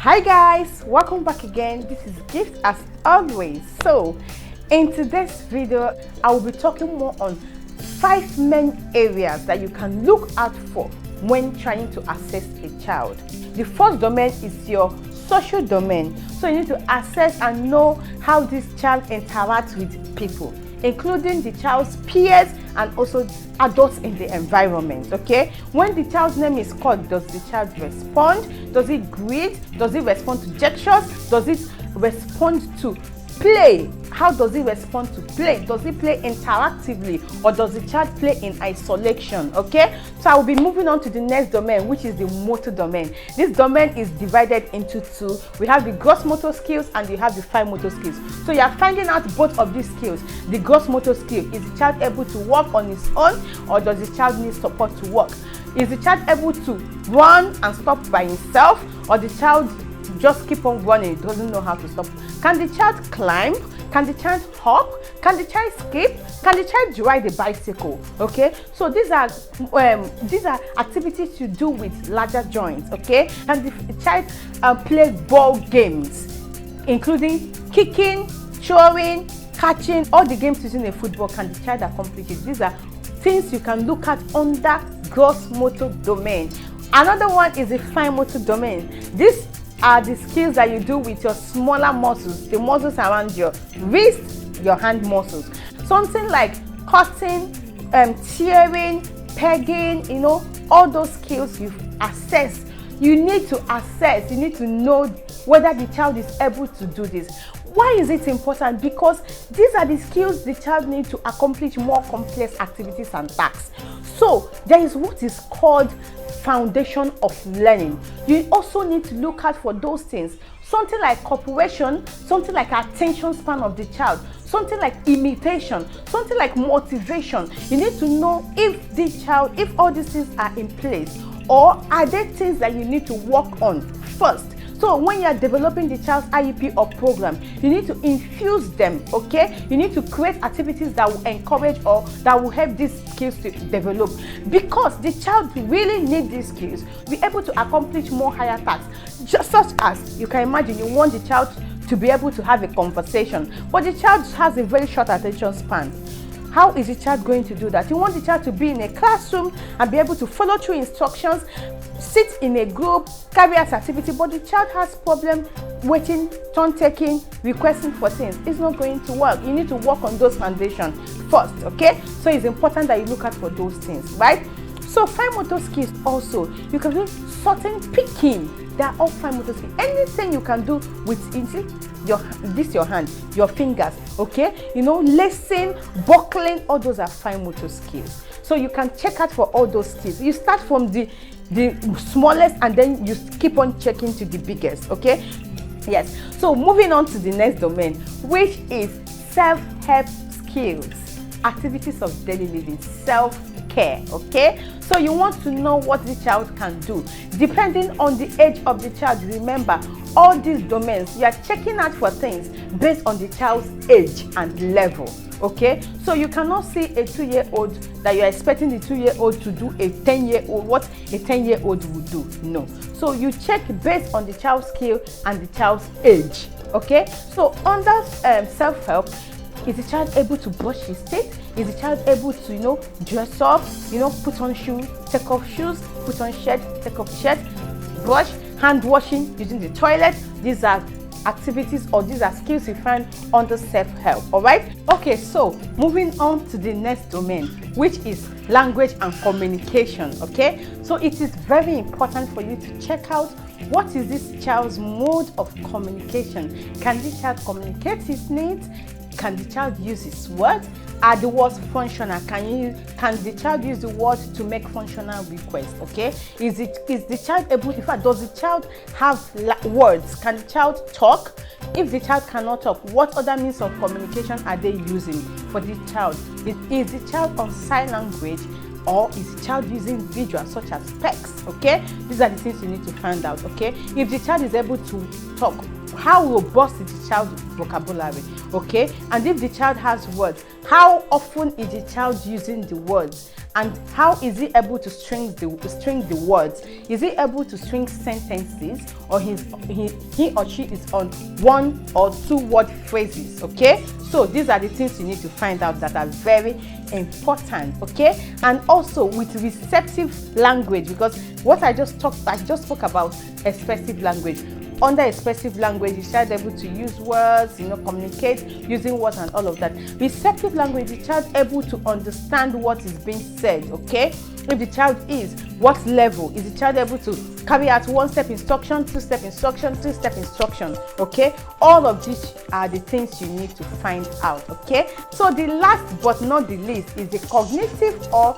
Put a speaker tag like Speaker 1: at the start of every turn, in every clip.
Speaker 1: Hi guys, welcome back again. This is Gift as always. So in today's video I will be talking more on 5 main areas that you can look out for when trying to assess a child. The first domain is your social domain. So you need to assess and know how this child interacts with people, including the child's peers and also adults in the environment. Okay, when the child's name is called, does the child respond? Does it greet? Does it respond to gestures? Does it respond to play? How does it respond to play? Does it play interactively or does the child play in isolation? Okay, so I will be moving on to the next domain, which is the motor domain. This domain is divided into two. We have the gross motor skills and you have the fine motor skills. So you are finding out both of these skills. The gross motor skill, is the child able to walk on his own or does the child need support to walk? Is the child able to run and stop by himself or the child just keep on running, doesn't know how to stop? Can the child climb? Can the child hop? Can the child skip? Can the child ride a bicycle? Okay, so these are activities to do with larger joints. Okay, can the child play ball games, including kicking, throwing, catching, all the games using a football? Can the child accomplish it? These are things you can look at under gross motor domain. Another one is the fine motor domain. These are the skills that you do with your smaller muscles, the muscles around your wrist, your hand muscles. Something like cutting, tearing, pegging, you know, all those skills you assess. You need to assess, you need to know whether the child is able to do this. Why is it important? Because these are the skills the child needs to accomplish more complex activities and tasks. So there is what is called foundation of learning. You also need to look out for those things. Something like cooperation, something like attention span of the child, something like imitation, something like motivation. You need to know if the child, if all these things are in place, or are there things that you need to work on first. So when you are developing the child's IEP or program, you need to infuse them, okay? You need to create activities that will encourage or that will help these skills to develop. Because the child really needs these skills to be able to accomplish more higher tasks. Just such as, you can imagine, you want the child to be able to have a conversation, but the child has a very short attention span. How is the child going to do that? You want the child to be in a classroom and be able to follow through instructions, sit in a group, carry out activity, but the child has problem waiting, turn taking, requesting for things. It's not going to work. You need to work on those foundations first, okay? So it's important that you look at for those things, right? So fine motor skills also, you can do certain picking. They are all fine motor skills. Anything you can do with your hand, your fingers, okay? You know, lacing, buckling, all those are fine motor skills. So you can check out for all those skills. You start from the smallest and then you keep on checking to the biggest, okay? Yes. So moving on to the next domain, which is self-help skills, activities of daily living, self-care, okay? So you want to know what the child can do depending on the age of the child. Remember, all these domains, you are checking out for things based on the child's age and level, okay? So you cannot see a 2-year-old that you are expecting the 2-year-old to do a 10-year-old, what a 10-year-old would do. No. So you check based on the child's skill and the child's age, okay? So under self-help, is the child able to brush his teeth? Is the child able to, you know, dress up, you know, put on shoes, take off shoes, put on shirt, take off shirt, brush, hand washing, using the toilet? These are activities or these are skills you find under self-help. All right, okay, so moving on to the next domain, which is language and communication. Okay, so it is very important for you to check out what is this child's mode of communication. Can the child communicate his needs? Can the child use his words? Are the words functional? Can the child use the words to make functional requests? Okay, is the child able, in fact, does the child have words? Can the child talk? If the child cannot talk, what other means of communication are they using for the child? Is the child on sign language, or is the child using visuals such as specs? Okay, these are the things you need to find out. Okay, if the child is able to talk, how robust is the child's vocabulary? okay? And if the child has words, how often is the child using the words? And how is he able to string the words? Is he able to string sentences, or he or she is on 1 or 2 word phrases, okay? So these are the things you need to find out that are very important, okay? And also with receptive language, because what I just spoke about expressive language. Under expressive language, the child able to use words, communicate using words and all of that. Receptive language, the child able to understand what is being said, okay? If the child is, what level? Is the child able to carry out 1-step instruction, 2-step instruction, 3-step instruction, okay? All of these are the things you need to find out, okay? So the last but not the least is the cognitive, or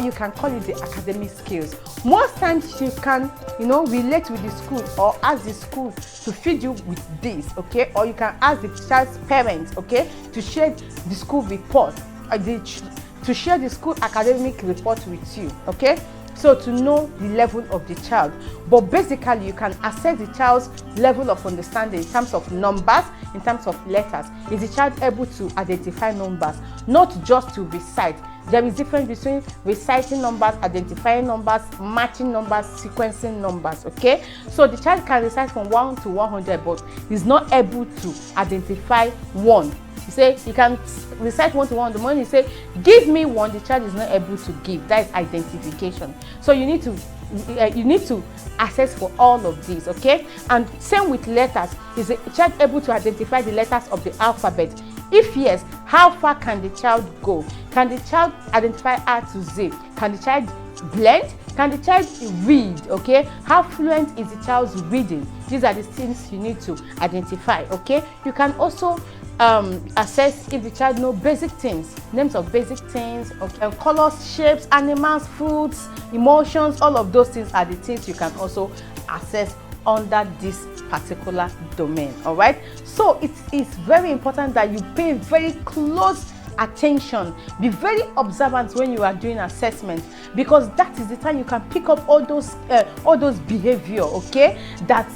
Speaker 1: you can call it the academic skills. Most times you can, relate with the school or ask the school to feed you with this, okay? Or you can ask the child's parents, okay, to share the school report, to share the school academic report with you, okay? So to know the level of the child. But basically, you can assess the child's level of understanding in terms of numbers, in terms of letters. Is the child able to identify numbers, not just to recite? There is difference between reciting numbers, identifying numbers, matching numbers, sequencing numbers, okay? So the child can recite from 1 to 100, but is not able to identify 1. You say you can recite 1 to 1. The moment you say, give me 1, the child is not able to give. That is identification. So you need to assess for all of these, okay? And same with letters. Is the child able to identify the letters of the alphabet? If yes, how far can the child go? Can the child identify A to Z? Can the child blend? Can the child read, okay? How fluent is the child's reading? These are the things you need to identify, okay? You can also assess if the child knows basic things, names of basic things, okay, colors, shapes, animals, foods, emotions. All of those things are the things you can also assess under this particular domain. All right, so it is very important that you pay very close attention, be very observant when you are doing assessment, because that is the time you can pick up all those behavior, okay, that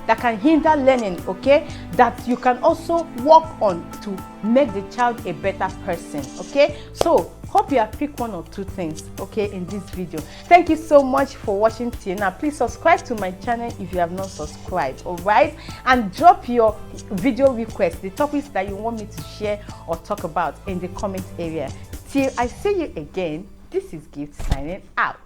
Speaker 1: that can hinder learning, okay, that you can also work on to make the child a better person, okay. So hope you have picked 1 or 2 things, okay, in this video. Thank you so much for watching till now. Please subscribe to my channel if you have not subscribed, all right, and drop your video requests, the topics that you want me to share or talk about in the comment area. Till I see you again, this is Gift signing out.